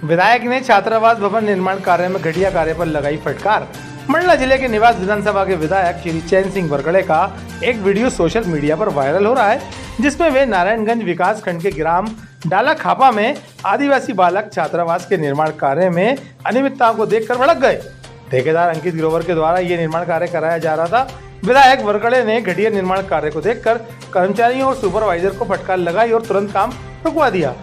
विधायक ने छात्रावास भवन निर्माण कार्य में घटिया कार्य पर लगाई फटकार। मंडला जिले के निवास विधानसभा के विधायक श्री चैन सिंह वरकड़े का एक वीडियो सोशल मीडिया पर वायरल हो रहा है, जिसमें वे नारायणगंज विकास खंड के ग्राम डाला खापा में आदिवासी बालक छात्रावास के निर्माण कार्य में अनियमितताओं को देखकर भड़क गए। ठेकेदार अंकित ग्रोवर के द्वारा ये निर्माण कार्य कराया जा रहा था। विधायक वरकड़े ने घटिया निर्माण कार्य को देखकर कर्मचारियों और सुपरवाइजर को फटकार लगाई और तुरंत काम रुकवा दिया।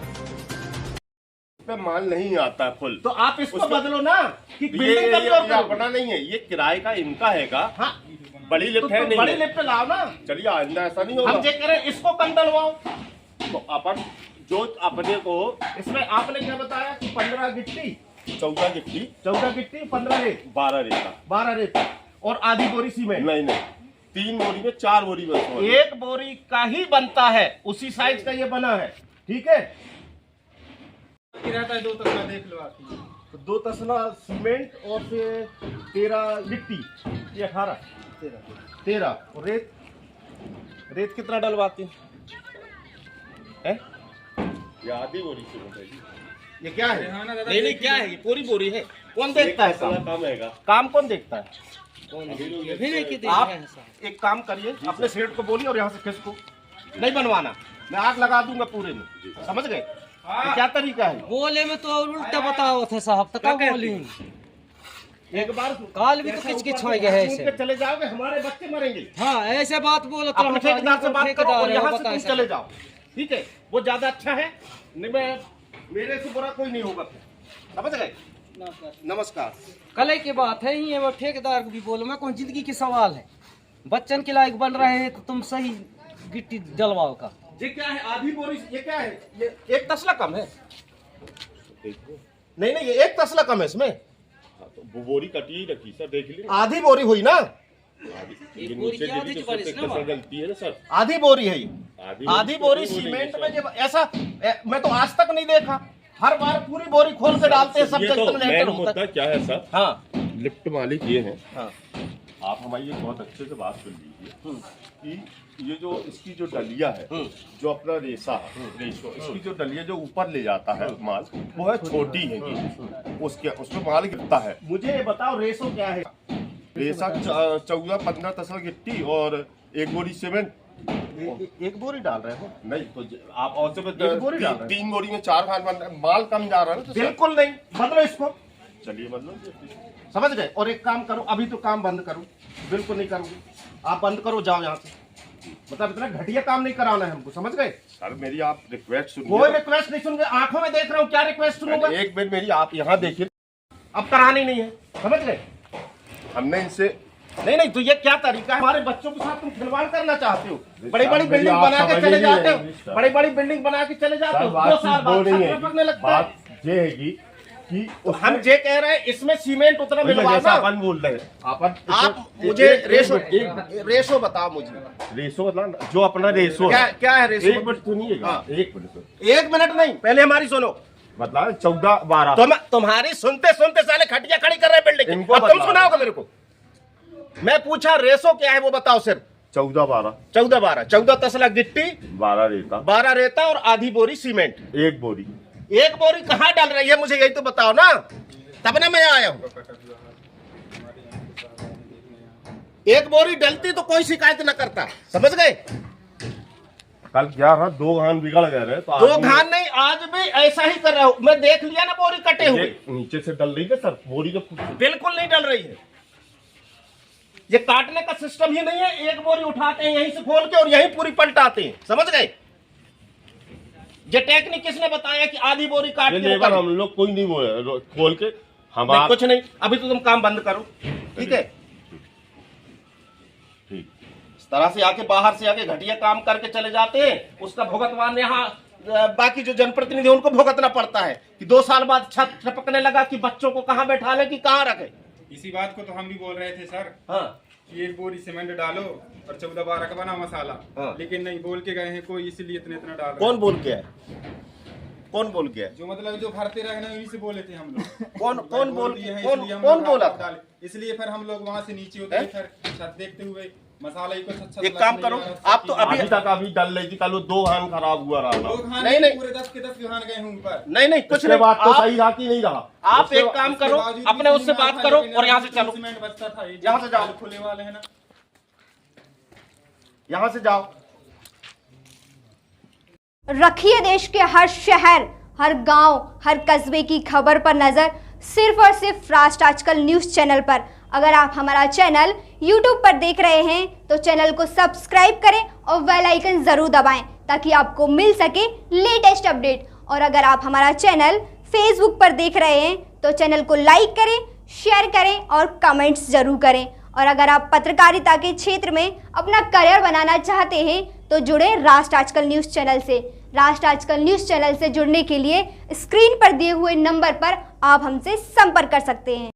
पे माल नहीं आता फुल, तो आप इसको बदलो ना कि ये अपना नहीं है, ये किराए का इनका हैगा। हाँ, बड़ी लिफ्ट है, नहीं बड़ी लिफ्ट लाओ ना। चलिए आइंदा ऐसा नहीं होगा। हम चेक करें, इसको कम डलवाओ। तो अपन जो अपने को इसमें आपने क्या बताया कि 15 गिट्टी 14 गिट्टी 15 रेत 12 रेता 12 रेत और आधी बोरी सीमेंट। नहीं 3 बोरी में 4 बोरी में एक बोरी का ही बनता है, उसी साइज का ये बना है। ठीक है, रहता है 2 तसला, देख लो आप। तो 2 तसला सीमेंट और फिर 13 गिट्टी, ये 18 13 और रेत कितना डलवाते हैं? ये आधी बोरी से बताइए। ये क्या है? हाँ ना दादा, नहीं क्या है? ये पूरी बोरी है। कौन देखता है काम? कम हैगा। काम कौन देखता है? आप आप एक काम करिए, अपने सेठ को बोलिए और यहाँ से खिसको नहीं बनवाना, मैं आग लगा दूंगा पूरे में। समझ गए? ये क्या तरीका है? बोले में तो और उल्टा बताओ थे साहब, तो क्या बोली? एक बार काल भी तो किच हो गया है ऐसे। चले जाओगे, हमारे बच्चे मरेंगे। हाँ, ऐसे बात बोलो तो अपने ठेकेदार से बात करो और यहाँ से तुम बताए चले जाओ। ठीक है, वो ज्यादा अच्छा है। नहीं, मैं मेरे से बुरा कोई नहीं होगा। समझ गए? नमस्कार। कल की बात है, ये वो ठेकेदार को भी बोलो, मैं कौन जिंदगी की सवाल है। बच्चन के लायक बन रहे हैं तो तुम सही गिट्टी डलवाओ का। ये क्या है? आधी बोरी। ये क्या है? ये 1 तसला कम है। नहीं ये 1 तसला कम है इसमें। तो वो बोरी कटी ही रखी सर, देख लीजिए। आधी बोरी हुई ना? ये नीचे गिरी तो सब गलती है ना सर। आधी बोरी है ये। आधी बोरी सीमेंट में जब ऐसा मैं तो आज तक नहीं देखा। हर बार पूरी बोरी खोल के डालते हैं, सब ये तो जगह मेन मुद्दा क्या है सर? हाँ, लिफ्ट मालिक ये हैं। हाँ। आप हमारी ये बहुत अच्छे से बात सुन लीजिए कि ये जो इसकी जो डलिया है, जो अपना रेशो इसकी जो डलिया जो ऊपर ले जाता है माल, वो है छोटी है। उसमें माल गिरता है। मुझे ये बताओ रेशो क्या है? रेशा 14-15 तसला गिट्टी और 1 बोरी सीमेंट। एक बोरी डाल रहे हो? नहीं तो आप और से एक बोरी डाल रहे हैं। 3 बोरी में 4 खान बन रहा है, माल कम जा रहा है ना। तो बिल्कुल नहीं, बदलो इसको। चलिए मतलब समझ गए? और एक काम करो, अभी तो काम बंद करो। बिल्कुल नहीं करोगे आप, बंद करो, जाओ यहाँ से। मतलब इतना घटिया काम नहीं कराना है हमको। समझ गए? सर मेरी आप रिक्वेस्ट सुनिए। कोई रिक्वेस्ट नहीं सुनोगे, आंखों में देख रहा हूँ, क्या रिक्वेस्ट सुनूंगा? एक मिनट मेरी आप यहाँ देखिए। अब करानी नहीं है। समझ गए? हमने इनसे नहीं तो ये क्या तरीका है? हमारे बच्चों के साथ तुम खिलवाड़ करना चाहते हो। बड़ी बड़ी मेरी बिल्डिंग आप बना के समझ चले ही जाते नहीं हो। है। बड़ी बड़ी बिल्डिंग बना के चले जाते हो, 2 साल बाद टपकने लगता है। बात ये है कि तो हम ये कह रहे हैं, इसमें सीमेंट उतना मिलवाना। अपन बोल रहे हैं आप मुझे रेशो बताओ। मुझे रेशो मतलब जो अपना रेशो क्या है रेशो? 1 मिनट सुनिएगा। हाँ। 1 मिनट सर, 1 मिनट नहीं, पहले हमारी सुनो। मतलब 14-12 तुम्हारी सुनते सुनते साले खटिया खड़ी कर रहे हैं बिल्डिंग। इनको अब तुम बता। सुनाओगे मेरे को? मैं पूछा रेशो क्या है वो बताओ सिर्फ। 14-12 14 तसला गिट्टी, 12 रेता 12 रेता और आधी बोरी सीमेंट। 1 बोरी। 1 बोरी कहाँ डाल रही है? मुझे यही तो बताओ ना, तब ना मैं आया हूँ। 1 बोरी डलती तो कोई शिकायत न करता। समझ गए? कल क्या रहा, 2 घान बिगड़ गए रहे तो 2 घान नहीं, आज भी ऐसा ही कर रहा हूँ। मैं देख लिया ना बोरी कटे हुए। नीचे से डल रही है सर बोरी जो बिल्कुल नहीं डल रही है। ये काटने का सिस्टम ही नहीं है। 1 बोरी उठाते हैं यहीं से खोल के और यहीं पूरी पलटाते हैं। समझ गए? ये टेक्निक किसने बताया कि आधी बोरी काट के लेबर हम लोग कोई नहीं बोले खोल के हम नहीं, कुछ नहीं। अभी तो तुम काम बंद करो। ठीक है? ठीक। इस तरह से आके बाहर से आके घटिया काम करके चले जाते हैं, उसका भुगतवान यहाँ बाकी जो जनप्रतिनिधि उनको भुगतना पड़ता है कि 2 साल बाद छत टपकने लगा कि बच्चों को कहाँ बैठा ले कि कहाँ रखे। इसी बात को तो हम भी बोल रहे थे सर। हाँ, कि 1 बोरी सीमेंट डालो और 14-12 का बना मसाला। हाँ। लेकिन नहीं, बोल के गए हैं कोई, इसलिए इतना डाल रहे कौन बोल के है? कौन बोल के है? जो मतलब जो भरते रहे ना, उन्हीं से बोले थे हम लोग। कौन दिए हैं, कौन इसलिए हम कौन लोग बोला हाथ था? डाले। इसलिए फिर हम लोग वहाँ से नीचे उतरे, फिर छत देखते हुए मसाला ही कुछ अच्छा एक काम करो, आप तो अभी तक अभी डल रही थी, कल वो 2 वाहन खराब हुआ रहा। नहीं, नहीं। पूरे 10 के 10 विहान गए हूँ ऊपर। नहीं कुछ उसके नहीं, बाद तो आप- सही रहा कि नहीं रहा। आप एक काम करो, अपने उससे बात करो और यहाँ से चलो, सीमेंट बचता था, यहाँ से जाओ। खुले वाले हैं ना। यहाँ से जाओ। रखिए देश के हर शहर, हर गांव, हर कस्बे की खबर पर नजर, सिर्फ और सिर्फ राष्ट्र आजकल न्यूज चैनल पर। अगर आप हमारा चैनल YouTube पर देख रहे हैं तो चैनल को सब्सक्राइब करें और बेल आइकन जरूर दबाएं ताकि आपको मिल सके लेटेस्ट अपडेट। और अगर आप हमारा चैनल Facebook पर देख रहे हैं तो चैनल को लाइक करें, शेयर करें और कमेंट्स जरूर करें। और अगर आप पत्रकारिता के क्षेत्र में अपना करियर बनाना चाहते हैं तो जुड़े राष्ट्र आजकल न्यूज़ चैनल से। राष्ट्र आजकल न्यूज़ चैनल से जुड़ने के लिए स्क्रीन पर दिए हुए नंबर पर आप हमसे संपर्क कर सकते हैं।